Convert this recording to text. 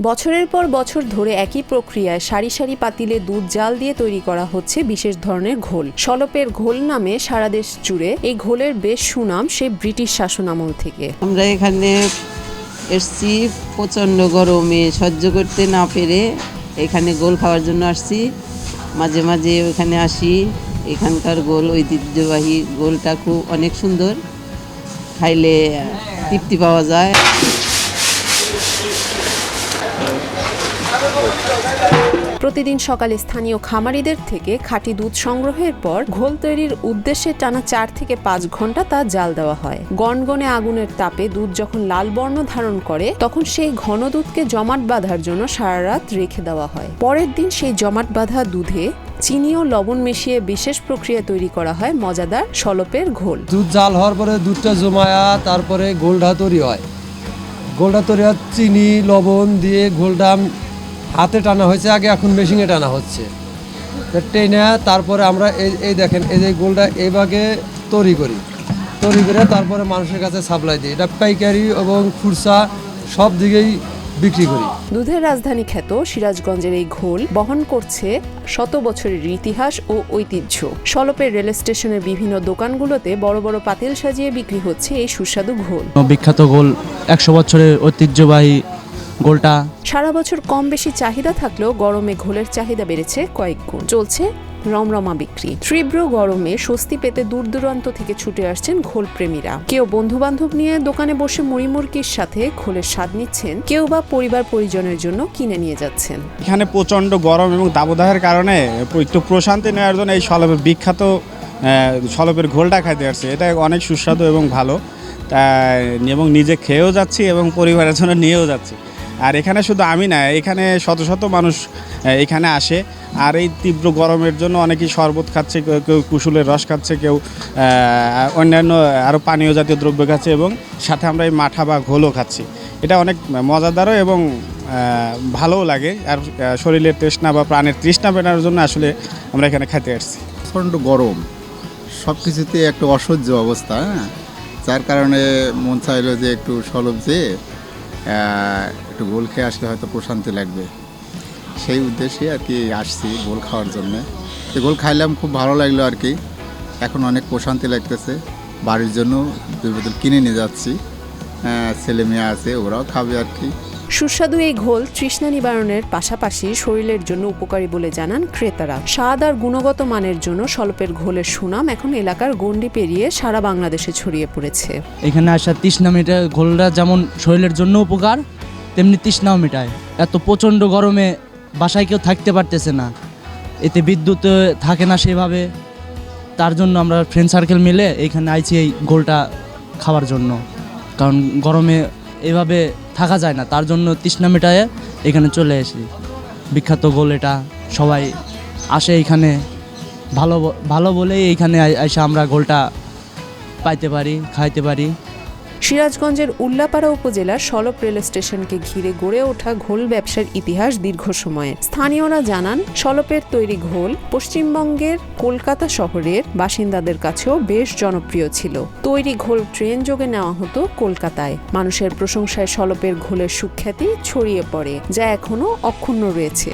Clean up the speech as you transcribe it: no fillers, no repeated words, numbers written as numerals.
বছরের পর বছর ধরে একই প্রক্রিয়ায় সারি সারি পাতিলে দুধ জাল দিয়ে তৈরি করা হচ্ছে বিশেষ ধরনের ঘোল। সলপের ঘোল নামে সারা দেশ জুড়ে এই ঘোলের বেশ সুনাম সেই ব্রিটিশ শাসনামল থেকে। আমরা এখানে এসছি প্রচণ্ড গরমে সহ্য করতে না পেরে এখানে গোল খাওয়ার জন্য আসছি। মাঝে মাঝে ওখানে আসি। এখানকার গোল ঐতিহ্যবাহী গোলটা খুব অনেক সুন্দর, খাইলে তৃপ্তি পাওয়া যায়। প্রতিদিন সকালে স্থানীয় খামারিদের থেকে খাঁটি দুধ সংগ্রহের পর ঘোল তৈরির উদ্দেশ্যে টানা 4 থেকে 5 ঘন্টা তা জাল দেওয়া হয়। গনগনে আগুনের তাপে দুধ যখন লাল বর্ণ ধারণ করে তখন সেই ঘন দুধকে জমাট বাঁধার জন্য সারা রাত রেখে দেওয়া হয়। পরের দিন সেই জমাট বাঁধা দুধে চিনি ও লবণ মিশিয়ে বিশেষ প্রক্রিয়া তৈরি করা হয় মজাদার সলপের ঘোল। দুধ জাল হওয়ার পরে দুধটা জমায়া তারপরে গোলটা তৈরি হয়। গোলটা তৈরি হয় চিনি লবণ দিয়ে। গোলটা হাতে টানা হয়েছে আগে, এখন মেশিনে টানা হচ্ছে। টেনে তারপরে আমরা এই দেখেন এই যে গোলটা এইভাবে তৈরি করে তারপরে মানুষের কাছে সাপ্লাই দিই। এটা পাইকারি এবং খুচরা সব দিকেই বিক্রি করি। দুধের রাজধানী খ্যাত সিরাজগঞ্জের এই ঘোল বহন করছে শত বছরের ইতিহাস ও ঐতিহ্য। সলপের রেল স্টেশনের বিভিন্ন দোকানগুলোতে বড় বড় পাতিল সাজিয়ে বিক্রি হচ্ছে এই সুস্বাদু ঘোল। বিখ্যাত ঘোল, 100 বছরের ঐতিহ্যবাহী গোলটা। সারা বছর কম বেশি চাহিদা থাকলেও গরমে ঘোলের চাহিদা বেড়েছে কয়েক গুণ। চলছে রমরমা বিক্রি। তীব্র গরমে স্বস্তি পেতে দূর দূরান্ত থেকে ছুটে আসছেন ঘোল প্রেমীরা। কেউ বন্ধু বান্ধব নিয়ে দোকানে বসে মুড়ি মুরগির সাথে ঘোলের স্বাদ নিচ্ছেন, কেউ বা পরিবার পরিজনের জন্য কিনে নিয়ে যাচ্ছেন। এখানে প্রচণ্ড গরম এবং দাবদাহের কারণে একটু প্রশান্তি নেওয়ার জন্য এই সলপের বিখ্যাত সলপের ঘোলটা খাইতে আসছে। এটা অনেক সুস্বাদু এবং ভালো, এবং নিজে খেয়েও যাচ্ছি এবং পরিবারের জন্য নিয়েও যাচ্ছি। আর এখানে শুধু আমি না, এখানে শত শত মানুষ এখানে আসে। আর এই তীব্র গরমের জন্য অনেকেই শরবত খাচ্ছে, কেউ কুসুলের রস খাচ্ছে, কেউ অন্যান্য আরও পানীয় জাতীয় দ্রব্য খাচ্ছে, এবং সাথে আমরা এই মাঠা বা ঘোলও খাচ্ছি। এটা অনেক মজাদারও এবং ভালোও লাগে। আর শরীরের তৃষ্ণা বা প্রাণের তৃষ্ণা মেটানোর জন্য আসলে আমরা এখানে খেতে আসছি। প্রচণ্ড গরম, সব কিছুতে একটু অসহ্য অবস্থা, যার কারণে মন চাইলো যে একটু সলপ যেয়ে একটু গোল খেয়ে আসলে হয়তো প্রশান্তি লাগবে, সেই উদ্দেশ্যে আর কি আসছি গোল খাওয়ার জন্য। তো গোল খাইলাম, খুব ভালো লাগলো আর কি। এখন অনেক প্রশান্তি লাগতেছে। বাড়ির জন্য 2 বোতল কিনে নিয়ে যাচ্ছি। ছেলে মেয়ে আছে, ওরাও খাবে আর কি। সুস্বাদু এই ঘোল তৃষ্ণা নিবারণের পাশাপাশি শরীরের জন্য উপকারী বলে জানান ক্রেতারা। স্বাদ আর গুণগত মানের জন্য সলপের ঘোলের সুনাম এখন এলাকার গণ্ডি পেরিয়ে সারা বাংলাদেশে ছড়িয়ে পড়েছে। এখানে আসা তৃষ্ণা মেটায়। ঘোলটা যেমন শরীরের জন্য উপকার, তেমনি তৃষ্ণাও মেটায়। এত প্রচণ্ড গরমে বাসায় কেউ থাকতে পারতেছে না, এতে বিদ্যুৎ থাকে না সেভাবে। তার জন্য আমরা ফ্রেন্ড সার্কেল মিলে এখানে আইছি এই ঘোলটা খাওয়ার জন্য, কারণ গরমে এভাবে থাকা যায় না। তার জন্য তৃষ্ণা মেটায় এখানে চলে এসি। বিখ্যাত ঘোল এটা, সবাই আসে এইখানে ভালো বলেই এইখানে এসে আমরা ঘোলটা পাইতে পারি, খাইতে পারি। সিরাজগঞ্জের উল্লাপাড়া উপজেলার সলপ রেল স্টেশনকে ঘিরে গড়ে ওঠা ঘোল ব্যবসার ইতিহাস দীর্ঘ সময়ের। স্থানীয়রা জানান, সলপের তৈরি ঘোল পশ্চিমবঙ্গের কলকাতা শহরের বাসিন্দাদের কাছেও বেশ জনপ্রিয় ছিল। তৈরি ঘোল ট্রেন যোগে নেওয়া হতো কলকাতায়। মানুষের প্রশংসায় সলপের ঘোলের সুখ্যাতি ছড়িয়ে পড়ে, যা এখনো অক্ষুণ্ণ রয়েছে।